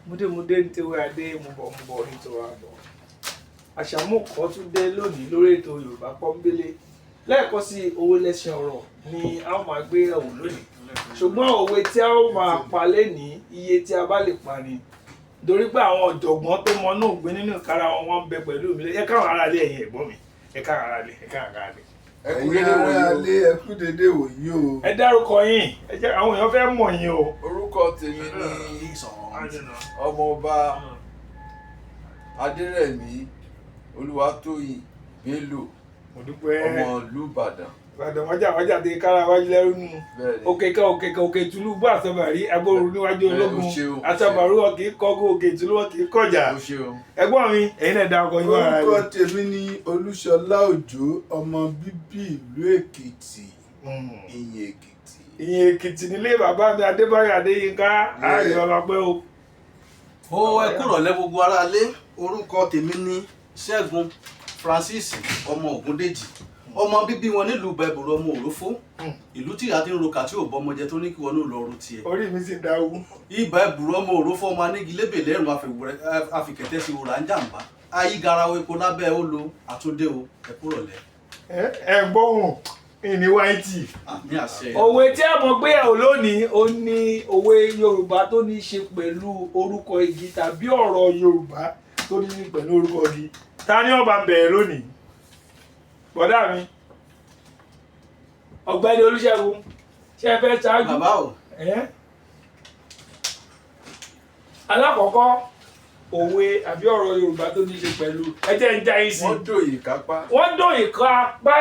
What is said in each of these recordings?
múdémúdé ń tewé adé múbọ̀múbọ̀ nítorí àbọ̀ àṣàmúkọ́ tún dé lónìí lórí ètò Yorùbá Pọ́nbélé lẹ́ẹ̀kan sí òwe lẹ́ṣin ọ̀rọ̀ ni a ó máa gbé ẹ̀wò lónìí ṣùgbọ́n òwe tí a ó máa pa lẹ́ni iye tí a bá lè pa ni torí pé àwọn ọ̀jọ̀gbọ́n tó mọ náà gbé nínú ìkára wọn ń bẹ pẹ̀lú mi ẹ káwọn ará ilé ẹ̀yin ẹ̀gbọ́n mi ẹ káwọn ará ilé ẹ káwọn ará ilé. ẹ̀yin ará ilé ẹ kú dédé wòyí o. ẹ dárúkọ yín ẹ jẹ́ àwọn èèyàn fẹ́ mọ̀ yín o. Orúkọ tèmi ni ọmọọba Adérẹ̀mí Olúwatóyìn Bello ọmọ ìlú Ìbàdàn. Ìbàdàn wájà dé kára wájú lẹ́rú nù òkè tùlùbù àtọ̀bàrí agbóhùn níwájú ológun àtọ̀bàrú wọn kì í kọ́gún òkè tùlù wọn kì í kọjá. ẹ̀gbọ́n mi ẹ̀yin náà dárúkọ yín wá. Orúkọ tèmi ni Olúṣọlá Òjó ọmọ bíbí ìlú Èkìtì Ìyìn Èkìtì. Ìyìn Èkìtì nílé bàbá mi Adébáyọ̀ Adéyínká ààrẹ bàbá pẹ́ o. Ẹ kúrọ̀lẹ́ gbogbo aráalé. Orúkọ tèmi ni Ṣẹ́gun Francis ọmọ Ògúndèjì ọmọ bíbí wọn nílùú Bẹ̀bùrú ọmọ Òrófó ìlú tí ìyá ti ń roka tí ò bọmọ jẹ tó ní kí wọn náà lọ ru tiẹ̀. Orí mi sì dáwú. Ìbẹ̀bùrú ọmọ Òrófó ọmọ anigilébè lẹ́rùn àfikẹ̀tẹ̀ sí wòrà ń jàǹbá ayé garawo epo lábẹ́ ó lo àtúndé o. Ẹ kúrọ̀lẹ́. ẹ gbóhùn ìní wáìtì. Àmì àṣẹ. Òwe tí a mọ̀ gbéyàwó lónìí ó ní òwe Yorùbá tó ní í ṣe pẹ̀lú orúkọ igi tàbí ọ̀rọ̀ Yorùbá tó ní í ṣe pẹ̀lú orúkọ igi. Ta ni ó bá bẹ̀rẹ̀ lónìí? Bọ̀dá mi Ọ̀gbẹ́ni Olúṣẹ́gun ṣé ẹ fẹ́ ṣáájú? Bàbá o. Alákọ̀ọ́kọ́ òwe àbí ọ̀rọ̀ Yorùbá tó ní í ṣe pẹ̀lú ẹjẹ́ ń já yín sí. Wọ́n dòyì kápá. Wọ́n dòyì ká apá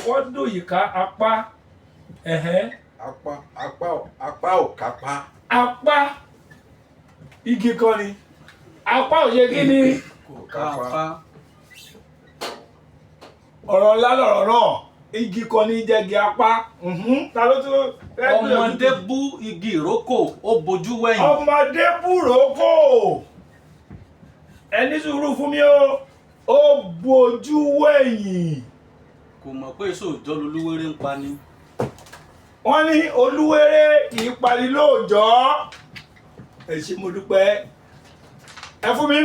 wọ́n dòyì ká apá. Apá ò kápá. Apá igi kan ni apá ò ṣe kí ni. Kò kápá. Ọ̀rọ̀ ńlá lọ̀rọ̀ náà igi kan ní jẹ́gi apá. Ta ló tún. Ọmọdé bú igi ìrókò ó bojú wẹ̀yìn. Ọmọdé bú ìrókò ẹni sùúrù fún mi ó bojú wẹ̀yìn. Kò mọ̀ pé èso òjọ́ lolúwéré ń pa ni. Wọ́n ní olúwéré kì í pani lóòjọ́. Ẹ ṣé mo dúpẹ́. Ẹ fún mi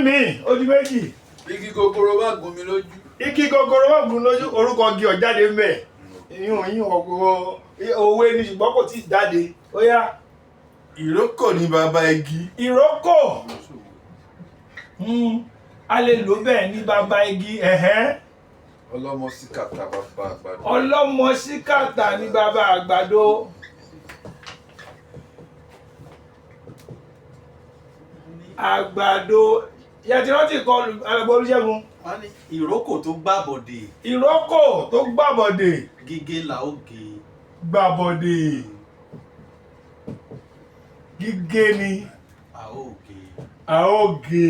ó di méjì. Igi gogoro wá gún mi lójú. Igi gogoro wá gún lójú orúkọ igi ọ̀jáde ń bẹ̀. Ìyún ọ̀gọ̀ òwe ni ṣùgbọ́n kò tí ì jáde. Ó yá. Ìrókò ni bàbá igi. Ìrókò. A lè lò bẹ́ẹ̀ ní bàbá igi. Ọlọ́mọ síkàtà bàbá àgbàdo. Ọlọ́mọ síkàtà ní bàbá àgbàdo. Àgbàdo yàtí rántí kọ alẹ́gbẹ́ Olúṣẹ́gun. Wọ́n ní ìrókò tó gbàbọ̀dè. Ìrókò tó gbàbọ̀dè. Gígé là ó gé. Gbàbọ̀dè. Gígé ni. A ó gé. A ó gé.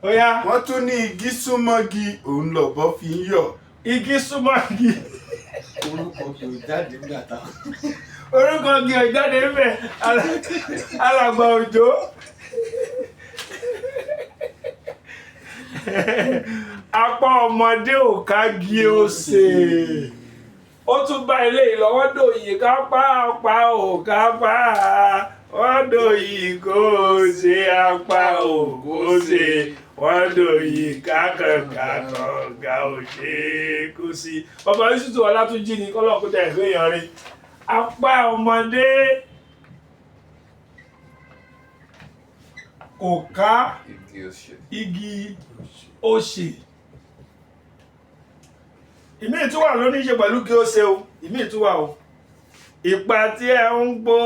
Ó yá. Wọ́n tún ní igi súnmọ́gi òun lọ̀bọ fi ń yọ̀. Igi súnmọ́gi. Orúkọ kò jáde nígbàtà. Orúkọ kì í jáde níbẹ̀ alàgbà Òjó. Apá ọmọdé ò kági òsè. Ó tún bá ilé ìlọ́wọ́ dòyì kápá apá ò kápá. Wọ́n dòyì kó ṣe apá ò kó ṣe. Wọ́n dòyì kákànkàkànkà ò ṣe kó sí. Bàbá Yusuf Ọlátúnjí ni kọ́lọ́ kó tẹ̀ ìwé yan rí. Apá ọmọdé kò ká igi òṣè. Ìmí ìtúwà ló ní í ṣe pẹ̀lú kí ó ṣe o. Ìmí ìtúwà o. Ìpa tí ẹ ń gbó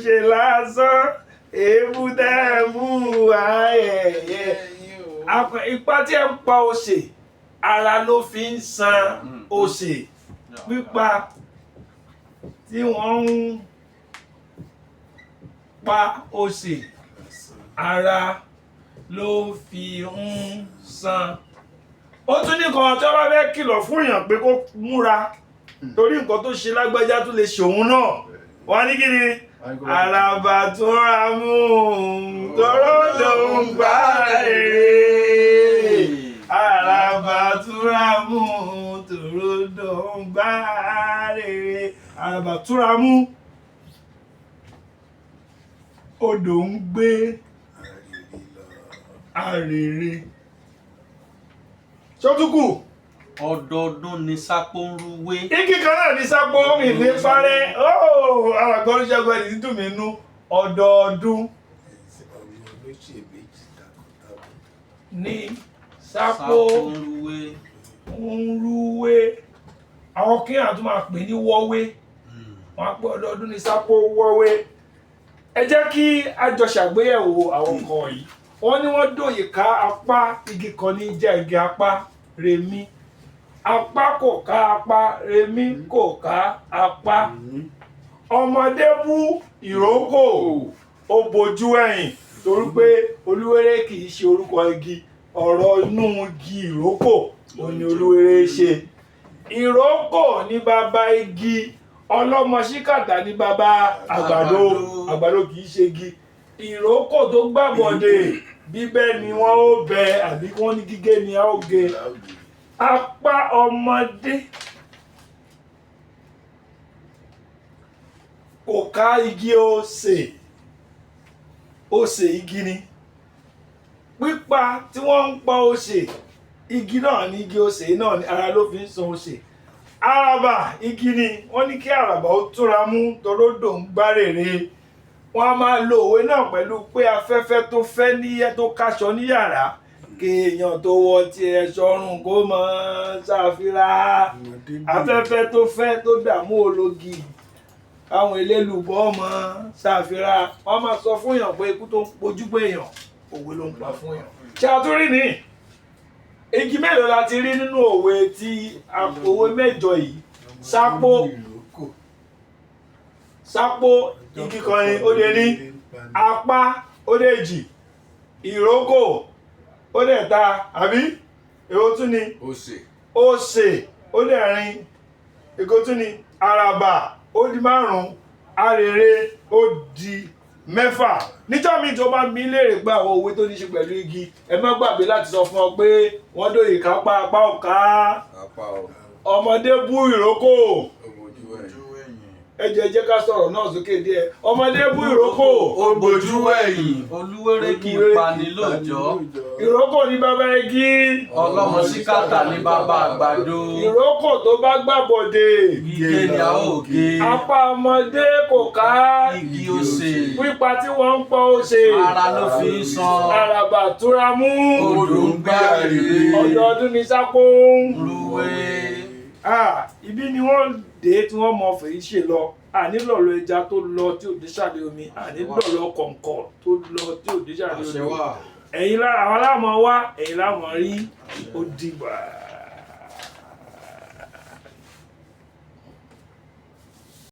ṣe lásán, èébú tẹ́ ẹ mú ayẹyẹ. Ìpa tí ẹ ń pa òṣè, ara ló fi ń san òṣè. Pípa tí wọ́n ń pa òṣè, ara ló fi ń san. Ó tún ní kan tí wọ́n bá fẹ́ kìlọ̀ fún èèyàn pé kó múra torí nǹkan tó ṣe lágbájá tó lè ṣòun náà. Wọ́n ní kí ni àràbà tó ra mú tòródò ń gbá rere. Àràbà tó ra mú tòródò ń gbá rere. Àràbà tó ra mú odò ń gbé arèrè. Ṣótúkù. ọdọọdún ni sápó ń rúwé. Igi kan náà ní sápó ìní parẹ́. Alàgbà Olúṣẹ́gun ẹni títún mi nú ọdọọdún. Ní sápó ń rúwé. Àwọn kí àtún máa pè ní wọ́wé. Wọ́n á pé ọdọọdún ní sápó wọ́wé. Ẹ jẹ́ kí a jọ ṣàgbéyẹ̀wò àwọn nǹkan yìí. Wọ́n ní wọ́n dòyè ká apá igi kan ní jẹ́ igi apá rèmí. Apá kò ká apá rèmí kò ká apá. Ọmọdé bú ìrókò ó bojú ẹ̀yìn torí pé olúwéré kì í ṣe orúkọ igi, ọ̀rọ̀ inú igi ìrókò òun ni olúwéré ṣe. Ìrókò ní bàbá igi, ọlọ́mọ ṣíkàtà ní bàbá àgbàdo. Àgbàdo kì í ṣe igi. Ìrókò tó gbàbọ̀dè bíbẹ́ ni wọ́n ó bẹ àbí wọ́n ní gígé ni a ó gé. Apá ọmọdé kò ká igi osè. Osè igi ni. Pípa tí wọ́n ń pa osè, igi náà ní igi osè náà ni ara ló fi ń san osè. Àràbà igi ni, wọ́n ní kí àràbà ó túnra mú toródò ń gbárèrè. Wọ́n á máa lo òwe náà pẹ̀lú pé afẹ́fẹ́ tó fẹ́ níyẹ́ tó káṣọ ní yàrá kéèyàn tó wọ tiẹ̀ sọ́run kó mọ ṣàfihàn. Afẹ́fẹ́ tó fẹ́ tó dààmú ológi àwọn elélùbọ́ ọmọ ṣàfihàn. Wọ́n máa sọ fún èèyàn pé ikú tó ń pojú pé èèyàn òwe ló ń pa fún èèyàn. Ṣé a tún rí ní igi mélòó la ti rí nínú òwe tí òwe mẹ́jọ yìí? Sápó igi kan ni ó lè ní, apá ó lè jì, ìrókò ó lè ta, àbí èwo tún ni osè ó lè rin, èwo tún ni àràbà ó di 5, arèrè ó di 6. Níjọ́ mi tó bá mi léèrè gba àwọn òwe tó ní ṣe pẹ̀lú igi, ẹ má gbàgbé láti sọ fún ọ pé wọ́n dòyè kápá apá ọ̀ká. Ọmọdé bú ìrókò. Ẹ jẹ́ ká sọ̀rọ̀ náà sókè díẹ̀. Ọmọdé bú ìrókò ó bojú ẹ̀yìn. Olúwéré kì í pani lóòjọ́. Ìrókò ní bàbá igi, ọlọ́mọ ṣíkàtà ní bàbá àgbàdo. Ìrókò tó bá gbàbọ̀dè Gígé ni a ó gé. Apá ọmọdé kò ká igi osè. Pípa tí wọ́n ń pọ́ osè. Ara ló fi ń san. Àràbà túnra mú. Odò ń gbé arèrè. Ọdọọdún ní sápó ń rúwé. Ibi ni wọ́n dé tí wọ́n mọ fèyí ṣe lọ. Ànílọ̀lọ̀ ẹja tó lọ tí ò dé sàlẹ̀ omi, ànílọ̀lọ̀ kọ̀ǹkọ̀ tó lọ tí ò dé sàlẹ̀ omi. Ẹ̀yin lára àwọn aláàmọ̀ wá, ẹ̀yin láwọn rí, ó dìgbà.